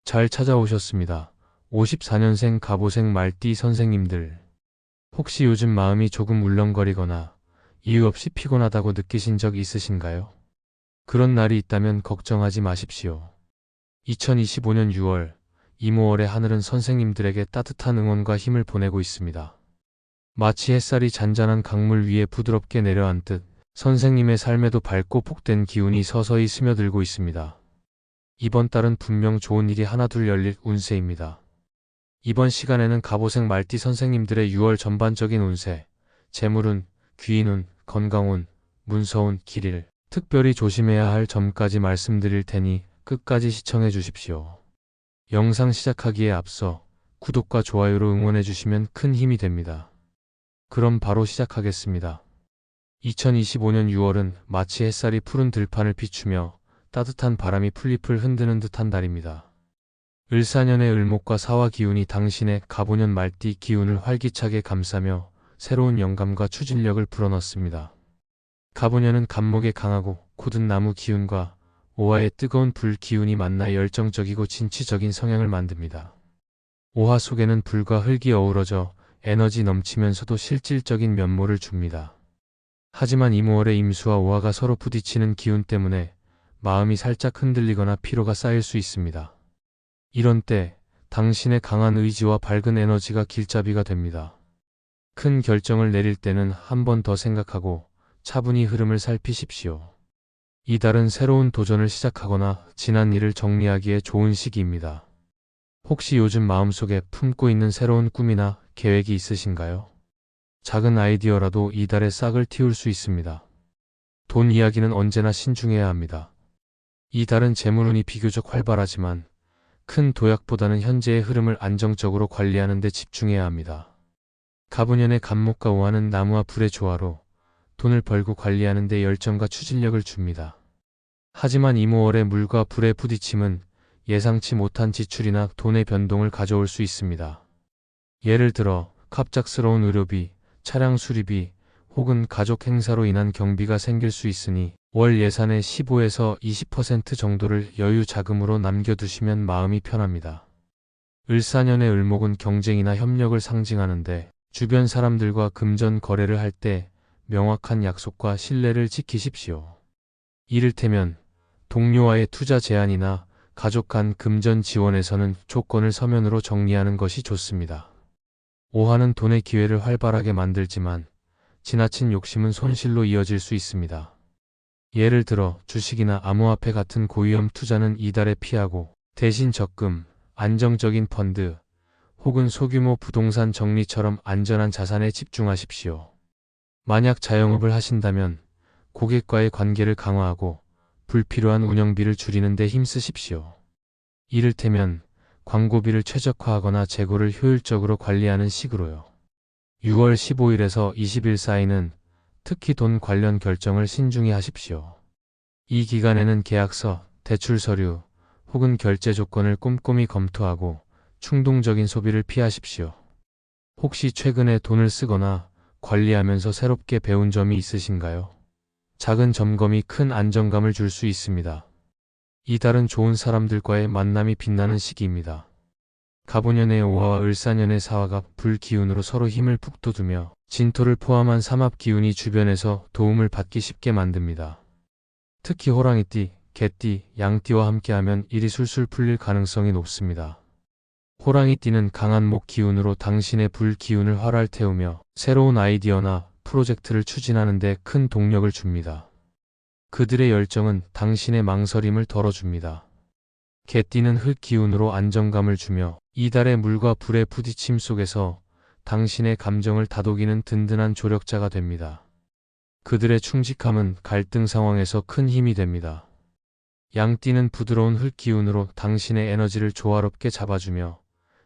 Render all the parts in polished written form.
잘 찾아오셨습니다. 54년생 갑오색 말띠 선생님들. 혹시 요즘 마음이 조금 울렁거리거나 이유 없이 피곤하다고 느끼신 적 있으신가요? 그런 날이 있다면 걱정하지 마십시오. 2025년 6월, 이모월의 하늘은 선생님들에게 따뜻한 응원과 힘을 보내고 있습니다. 마치 햇살이 잔잔한 강물 위에 부드럽게 내려앉듯 선생님의 삶에도 밝고 복된 기운이 서서히 스며들고 있습니다. 이번 달은 분명 좋은 일이 하나둘 열릴 운세입니다. 이번 시간에는 갑오색 말띠 선생님들의 6월 전반적인 운세, 재물운, 귀인운, 건강운, 문서운, 길일, 특별히 조심해야 할 점까지 말씀드릴 테니 끝까지 시청해 주십시오. 영상 시작하기에 앞서 구독과 좋아요로 응원해 주시면 큰 힘이 됩니다. 그럼 바로 시작하겠습니다. 2025년 6월은 마치 햇살이 푸른 들판을 비추며 따뜻한 바람이 풀잎을 흔드는 듯한 달입니다. 을사년의 을목과 사화 기운이 당신의 갑오년 말띠 기운을 활기차게 감싸며 새로운 영감과 추진력을 불어넣습니다. 갑오년은 갑목의 강하고 굳은 나무 기운과 오화의 뜨거운 불 기운이 만나 열정적이고 진취적인 성향을 만듭니다. 오화 속에는 불과 흙이 어우러져 에너지 넘치면서도 실질적인 면모를 줍니다. 하지만 이모월의 임수와 오화가 서로 부딪히는 기운 때문에 마음이 살짝 흔들리거나 피로가 쌓일 수 있습니다. 이런 때 당신의 강한 의지와 밝은 에너지가 길잡이가 됩니다. 큰 결정을 내릴 때는 한 번 더 생각하고 차분히 흐름을 살피십시오. 이달은 새로운 도전을 시작하거나 지난 일을 정리하기에 좋은 시기입니다. 혹시 요즘 마음속에 품고 있는 새로운 꿈이나 계획이 있으신가요? 작은 아이디어라도 이달에 싹을 틔울 수 있습니다. 돈 이야기는 언제나 신중해야 합니다. 이달은 재물운이 비교적 활발하지만 큰 도약보다는 현재의 흐름을 안정적으로 관리하는 데 집중해야 합니다. 갑오년의 갑목과 오화는 나무와 불의 조화로 돈을 벌고 관리하는 데 열정과 추진력을 줍니다. 하지만 이모월의 물과 불의 부딪힘은 예상치 못한 지출이나 돈의 변동을 가져올 수 있습니다. 예를 들어 갑작스러운 의료비, 차량 수리비 혹은 가족 행사로 인한 경비가 생길 수 있으니 월 예산의 15에서 20% 정도를 여유 자금으로 남겨두시면 마음이 편합니다. 을사년의 을목은 경쟁이나 협력을 상징하는데 주변 사람들과 금전 거래를 할 때 명확한 약속과 신뢰를 지키십시오. 이를테면 동료와의 투자 제안이나 가족 간 금전 지원에서는 조건을 서면으로 정리하는 것이 좋습니다. 오화는 돈의 기회를 활발하게 만들지만 지나친 욕심은 손실로 이어질 수 있습니다. 예를 들어 주식이나 암호화폐 같은 고위험 투자는 이달에 피하고 대신 적금, 안정적인 펀드 혹은 소규모 부동산 정리처럼 안전한 자산에 집중하십시오. 만약 자영업을 하신다면 고객과의 관계를 강화하고 불필요한 운영비를 줄이는 데 힘쓰십시오. 이를테면 광고비를 최적화하거나 재고를 효율적으로 관리하는 식으로요. 6월 15일에서 20일 사이는 특히 돈 관련 결정을 신중히 하십시오. 이 기간에는 계약서, 대출 서류 혹은 결제 조건을 꼼꼼히 검토하고 충동적인 소비를 피하십시오. 혹시 최근에 돈을 쓰거나 관리하면서 새롭게 배운 점이 있으신가요? 작은 점검이 큰 안정감을 줄 수 있습니다. 이달은 좋은 사람들과의 만남이 빛나는 시기입니다. 갑오년의 오화와 을사년의 사화가 불 기운으로 서로 힘을 북돋우며 진토를 포함한 삼합 기운이 주변에서 도움을 받기 쉽게 만듭니다. 특히 호랑이띠, 개띠, 양띠와 함께하면 일이 술술 풀릴 가능성이 높습니다. 호랑이띠는 강한 목 기운으로 당신의 불 기운을 활활 태우며 새로운 아이디어나 프로젝트를 추진하는 데 큰 동력을 줍니다. 그들의 열정은 당신의 망설임을 덜어줍니다. 개띠는 흙 기운으로 안정감을 주며 이달의 물과 불의 부딪힘 속에서 당신의 감정을 다독이는 든든한 조력자가 됩니다. 그들의 충직함은 갈등 상황에서 큰 힘이 됩니다. 양띠는 부드러운 흙 기운으로 당신의 에너지를 조화롭게 잡아주며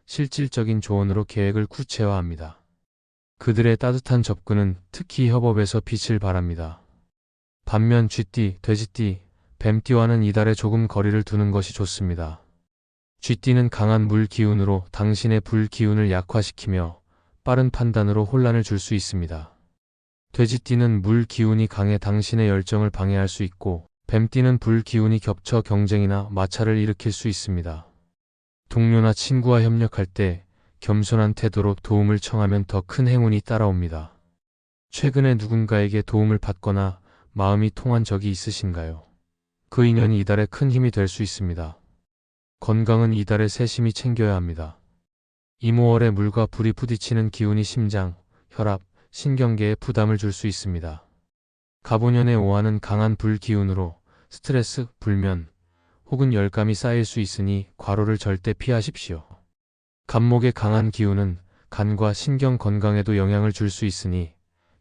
실질적인 조언으로 계획을 구체화합니다. 그들의 따뜻한 접근은 특히 협업에서 빛을 발합니다. 반면 쥐띠, 돼지띠, 뱀띠와는 이달에 조금 거리를 두는 것이 좋습니다. 쥐띠는 강한 물 기운으로 당신의 불 기운을 약화시키며 빠른 판단으로 혼란을 줄 수 있습니다. 돼지띠는 물 기운이 강해 당신의 열정을 방해할 수 있고 뱀띠는 불 기운이 겹쳐 경쟁이나 마찰을 일으킬 수 있습니다. 동료나 친구와 협력할 때 겸손한 태도로 도움을 청하면 더 큰 행운이 따라옵니다. 최근에 누군가에게 도움을 받거나 마음이 통한 적이 있으신가요? 그 인연이 이달에 큰 힘이 될 수 있습니다. 건강은 이달에 세심히 챙겨야 합니다. 이모월에 물과 불이 부딪히는 기운이 심장, 혈압, 신경계에 부담을 줄 수 있습니다. 갑오년의 오화는 강한 불 기운으로 스트레스, 불면, 혹은 열감이 쌓일 수 있으니 과로를 절대 피하십시오. 갑목의 강한 기운은 간과 신경 건강에도 영향을 줄 수 있으니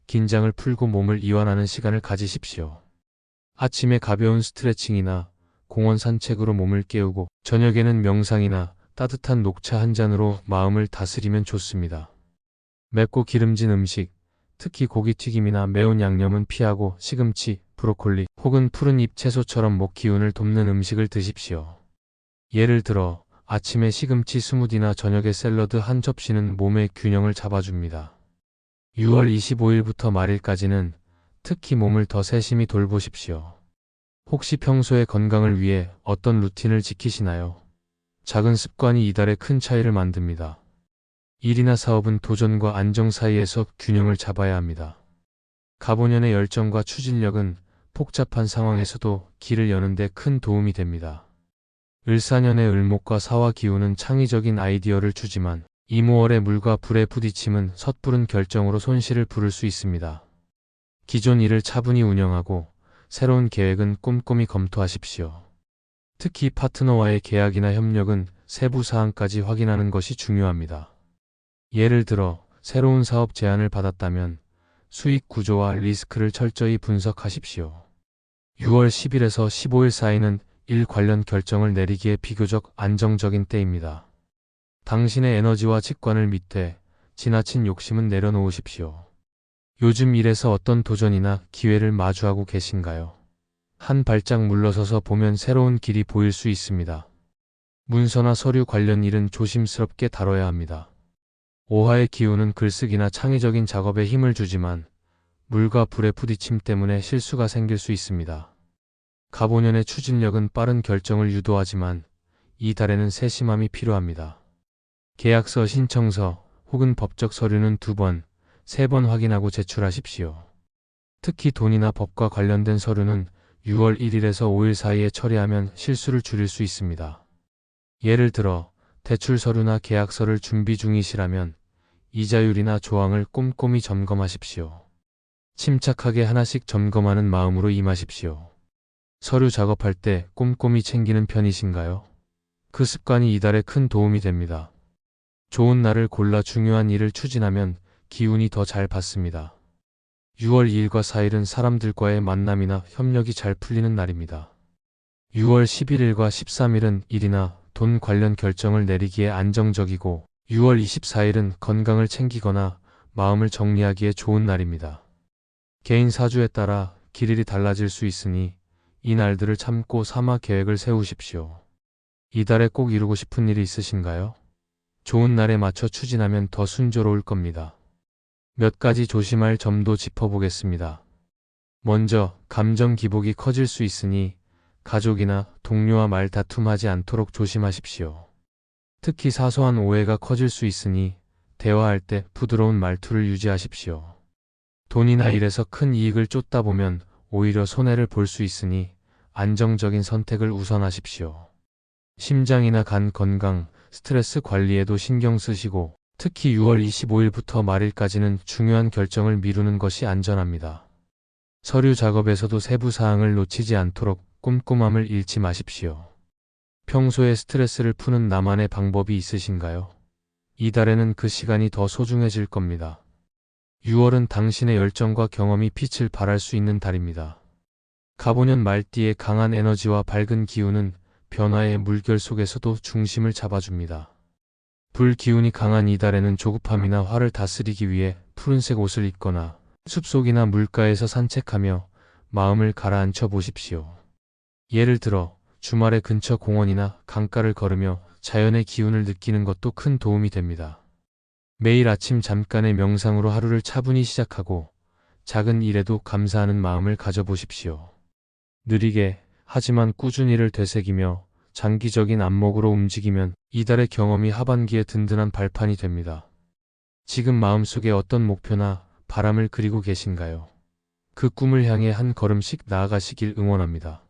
긴장을 풀고 몸을 이완하는 시간을 가지십시오. 아침에 가벼운 스트레칭이나 공원 산책으로 몸을 깨우고 저녁에는 명상이나 따뜻한 녹차 한 잔으로 마음을 다스리면 좋습니다. 맵고 기름진 음식, 특히 고기튀김이나 매운 양념은 피하고 시금치, 브로콜리 혹은 푸른 잎 채소처럼 목 기운을 돕는 음식을 드십시오. 예를 들어 아침에 시금치 스무디나 저녁에 샐러드 한 접시는 몸의 균형을 잡아줍니다. 6월 25일부터 말일까지는 특히 몸을 더 세심히 돌보십시오. 혹시 평소에 건강을 위해 어떤 루틴을 지키시나요? 작은 습관이 이달에 큰 차이를 만듭니다. 일이나 사업은 도전과 안정 사이에서 균형을 잡아야 합니다. 갑오년의 열정과 추진력은 복잡한 상황에서도 길을 여는 데 큰 도움이 됩니다. 을사년의 을목과 사화 기운은 창의적인 아이디어를 주지만 이모월의 물과 불의 부딪힘은 섣부른 결정으로 손실을 부를 수 있습니다. 기존 일을 차분히 운영하고 새로운 계획은 꼼꼼히 검토하십시오. 특히 파트너와의 계약이나 협력은 세부 사항까지 확인하는 것이 중요합니다. 예를 들어 새로운 사업 제안을 받았다면 수익 구조와 리스크를 철저히 분석하십시오. 6월 10일에서 15일 사이는 일 관련 결정을 내리기에 비교적 안정적인 때입니다. 당신의 에너지와 직관을 믿되 지나친 욕심은 내려놓으십시오. 요즘 일에서 어떤 도전이나 기회를 마주하고 계신가요? 한 발짝 물러서서 보면 새로운 길이 보일 수 있습니다. 문서나 서류 관련 일은 조심스럽게 다뤄야 합니다. 오화의 기운은 글쓰기나 창의적인 작업에 힘을 주지만 물과 불의 부딪힘 때문에 실수가 생길 수 있습니다. 갑오년의 추진력은 빠른 결정을 유도하지만 이 달에는 세심함이 필요합니다. 계약서 신청서 혹은 법적 서류는 2번, 3번 확인하고 제출하십시오. 특히 돈이나 법과 관련된 서류는 6월 1일에서 5일 사이에 처리하면 실수를 줄일 수 있습니다. 예를 들어 대출 서류나 계약서를 준비 중이시라면 이자율이나 조항을 꼼꼼히 점검하십시오. 침착하게 하나씩 점검하는 마음으로 임하십시오. 서류 작업할 때 꼼꼼히 챙기는 편이신가요? 그 습관이 이달에 큰 도움이 됩니다. 좋은 날을 골라 중요한 일을 추진하면 기운이 더 잘 받습니다. 6월 2일과 4일은 사람들과의 만남이나 협력이 잘 풀리는 날입니다. 6월 11일과 13일은 일이나 돈 관련 결정을 내리기에 안정적이고 6월 24일은 건강을 챙기거나 마음을 정리하기에 좋은 날입니다. 개인 사주에 따라 길일이 달라질 수 있으니 이 날들을 참고 삼아 계획을 세우십시오. 이달에 꼭 이루고 싶은 일이 있으신가요? 좋은 날에 맞춰 추진하면 더 순조로울 겁니다. 몇 가지 조심할 점도 짚어보겠습니다. 먼저 감정 기복이 커질 수 있으니 가족이나 동료와 말다툼하지 않도록 조심하십시오. 특히 사소한 오해가 커질 수 있으니 대화할 때 부드러운 말투를 유지하십시오. 돈이나 일에서 큰 이익을 쫓다 보면 오히려 손해를 볼 수 있으니 안정적인 선택을 우선하십시오. 심장이나 간 건강, 스트레스 관리에도 신경 쓰시고 특히 6월 25일부터 말일까지는 중요한 결정을 미루는 것이 안전합니다. 서류 작업에서도 세부 사항을 놓치지 않도록 꼼꼼함을 잃지 마십시오. 평소에 스트레스를 푸는 나만의 방법이 있으신가요? 이달에는 그 시간이 더 소중해질 겁니다. 6월은 당신의 열정과 경험이 빛을 발할 수 있는 달입니다. 갑오년 말띠의 강한 에너지와 밝은 기운은 변화의 물결 속에서도 중심을 잡아줍니다. 불 기운이 강한 이달에는 조급함이나 화를 다스리기 위해 푸른색 옷을 입거나 숲속이나 물가에서 산책하며 마음을 가라앉혀 보십시오. 예를 들어 주말에 근처 공원이나 강가를 걸으며 자연의 기운을 느끼는 것도 큰 도움이 됩니다. 매일 아침 잠깐의 명상으로 하루를 차분히 시작하고 작은 일에도 감사하는 마음을 가져보십시오. 느리게 하지만 꾸준히를 되새기며 장기적인 안목으로 움직이면 이달의 경험이 하반기에 든든한 발판이 됩니다. 지금 마음속에 어떤 목표나 바람을 그리고 계신가요? 그 꿈을 향해 한 걸음씩 나아가시길 응원합니다.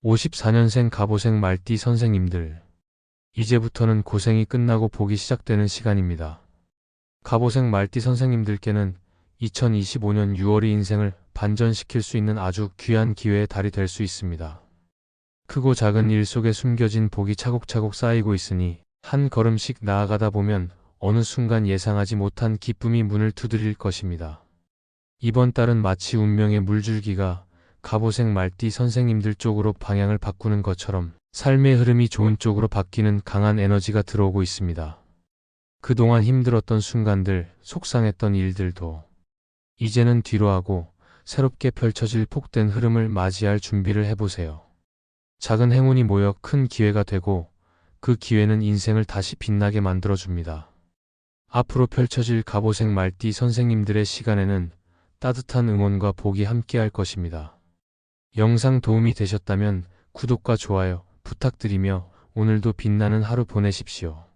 54년생 갑오생 말띠 선생님들, 이제부터는 고생이 끝나고 복이 시작되는 시간입니다. 갑오생 말띠 선생님들께는 2025년 6월이 인생을 반전시킬 수 있는 아주 귀한 기회의 달이 될 수 있습니다. 크고 작은 일 속에 숨겨진 복이 차곡차곡 쌓이고 있으니 한 걸음씩 나아가다 보면 어느 순간 예상하지 못한 기쁨이 문을 두드릴 것입니다. 이번 달은 마치 운명의 물줄기가 갑오생 말띠 선생님들 쪽으로 방향을 바꾸는 것처럼 삶의 흐름이 좋은 쪽으로 바뀌는 강한 에너지가 들어오고 있습니다. 그동안 힘들었던 순간들, 속상했던 일들도 이제는 뒤로하고 새롭게 펼쳐질 복된 흐름을 맞이할 준비를 해보세요. 작은 행운이 모여 큰 기회가 되고 그 기회는 인생을 다시 빛나게 만들어줍니다. 앞으로 펼쳐질 갑오생 말띠 선생님들의 시간에는 따뜻한 응원과 복이 함께할 것입니다. 영상 도움이 되셨다면 구독과 좋아요 부탁드리며 오늘도 빛나는 하루 보내십시오.